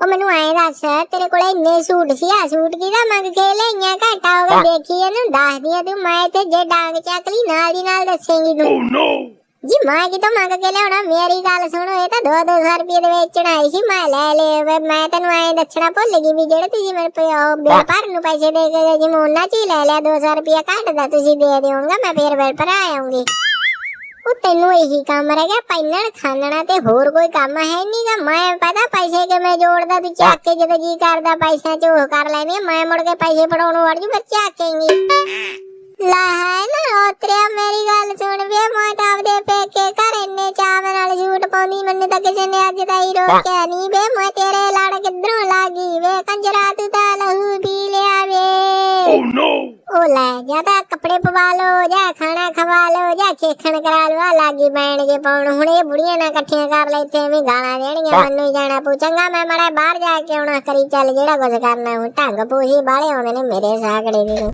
ਉਹ ਮੈਨੂੰ ਐਂ ਦੱਸ ਤੇਰੇ ਕੋਲੇ ਇੰਨੇ ਸੂਟ ਸੀ ਆ ਸੂਟ ਕਿਹਦਾ ਮੰਗ ਕੇ ਲਈਆਂ ਘਾਟਾ ਹੋਵੇ ਦੇਖੀ ਇਹਨੂੰ ਦੱਸਦੀ ਆ ਤੂੰ ਮੈਂ ਤੇ ਜੇ ਡਾਂਗ ਚੱਕ ਲਈ ਨਾਲ ਦੀ ਨਾਲ ਦੱਸੇਂਗੀ ਤੂੰ ਜੀ ਮੈਂ ਕਿਤੋਂ ਮੰਗ ਕੇ ਲਿਆਉਣਾ ਮੇਰੀ ਗੱਲ ਸੁਣੋ ਇਹ ਤਾਂ 200 ਰੁਪਏ ਦੇ ਵੇਚਣ ਆਈ ਸੀ ਮੈਂ ਲੈ ਲੇ ਮੈਂ ਤੈਨੂੰ ਐਂ ਦੱਸਣਾ ਭੁੱਲ ਗਈ ਵੀ ਜਿਹੜੇ ਤੁਸੀਂ ਮੇਰੇ ਬਿਲ ਭਰਨ ਨੂੰ ਪੈਸੇ ਦੇ ਕੇ ਗਏ ਜੀ ਮੈਂ ਉਹਨਾਂ ਚ ਹੀ ਲੈ ਲਿਆ 200 ਰੁਪਏ ਘੱਟ ਦਾ ਤੁਸੀਂ ਦੇ ਦਿਓਗਾ ਮੈਂ ਫੇਰ ਬਿਲ ਭਰਾ ਆਉਂਗੀ। ਉਹ ਤੈਨੂੰ ਇਹੀ ਕੰਮ ਰਹਿ ਗਿਆ ਪੈਨਣ ਖਾਨਣਾ ਤੇ ਹੋਰ ਕੋਈ ਕੰਮ ਹੈ ਨਹੀਂ ਗਾ ਮੈਂ ਪਤਾ ਪੈਸੇ ਕਿਵੇਂ ਜੋੜਦਾ ਤੂੰ ਚੱਕ ਕੇ ਜਦੋਂ ਜੀ ਕਰਦਾ ਪੈਸਿਆਂ ਚ ਉਹ ਕਰ ਲੈਣੀ ਮੈਂ ਮੁੜ ਕੇ ਪੈਸੇ ਫੜਾਉਣ ਵੜ ਜੂ ਫਿਰ ਚੱਕੇਂਗੀ ਲਾ ਹੈ ਨਾ ਉਤਰਿਆ ਮੇਰੀ ਗੱਲ ਸੁਣ ਵੇ ਮੈਂ ਤਾਂ ਆਪਦੇ ਪੇਕੇ ਘਰ ਇੰਨੇ ਚਾਵ ਨਾਲ ਝੂਠ ਪਾਉਂਦੀ ਮੈਨੂੰ ਤਾਂ ਕਿਸੇ ਨੇ ਅੱਜ ਤਾਈ ਰੋਕਿਆ ਨਹੀਂ ਵੇ ਮੈਂ ਤੇਰੇ ਲੜ ਕਿੱਧਰੋਂ ਲੱਗੀ ਵੇ ਕੰਜਰਾ ਤੂੰ ਤਾਂ ਲਹੂ ਪੀ ਲਿਆ ਵੇ ਉਹ ਲੈ ਜਾਂ ਤਾਂ ਕੱਪੜੇ ਪਵਾ ਲੋ ਜਾਂ ਖਾਣਾ ਖਵਾ ਲੋ ਜਾਂ ਖੇਖਣ ਕਰਾ ਲੋ ਆ ਲਾਗੀ ਬੈਣ ਕੇ ਪਾਉਣ ਹੁਣ ਇਹ ਬੁੜੀਆਂ ਨਾਲ ਇਕੱਠੀਆਂ ਕਰ ਲੈ ਇੱਥੇ ਐਵੇਂ ਗਾਲਾਂ ਦੇਣਗੀਆਂ ਮੈਨੂੰ ਹੀ ਜਾਣਾ ਪਊ ਚੰਗਾ ਮੈਂ ਮਾੜਾ ਬਾਹਰ ਜਾ ਕੇ ਆਉਣਾ ਕਰੀ ਚੱਲ ਜਿਹੜਾ ਕੁਝ ਕਰਨਾ ਹੁਣ ਢੰਗ ਪੂਹੀ ਬਾਹਲੇ ਆਉਂਦੇ ਨੇ ਮੇਰੇ ਸਾਗੜੇ ਦੇ।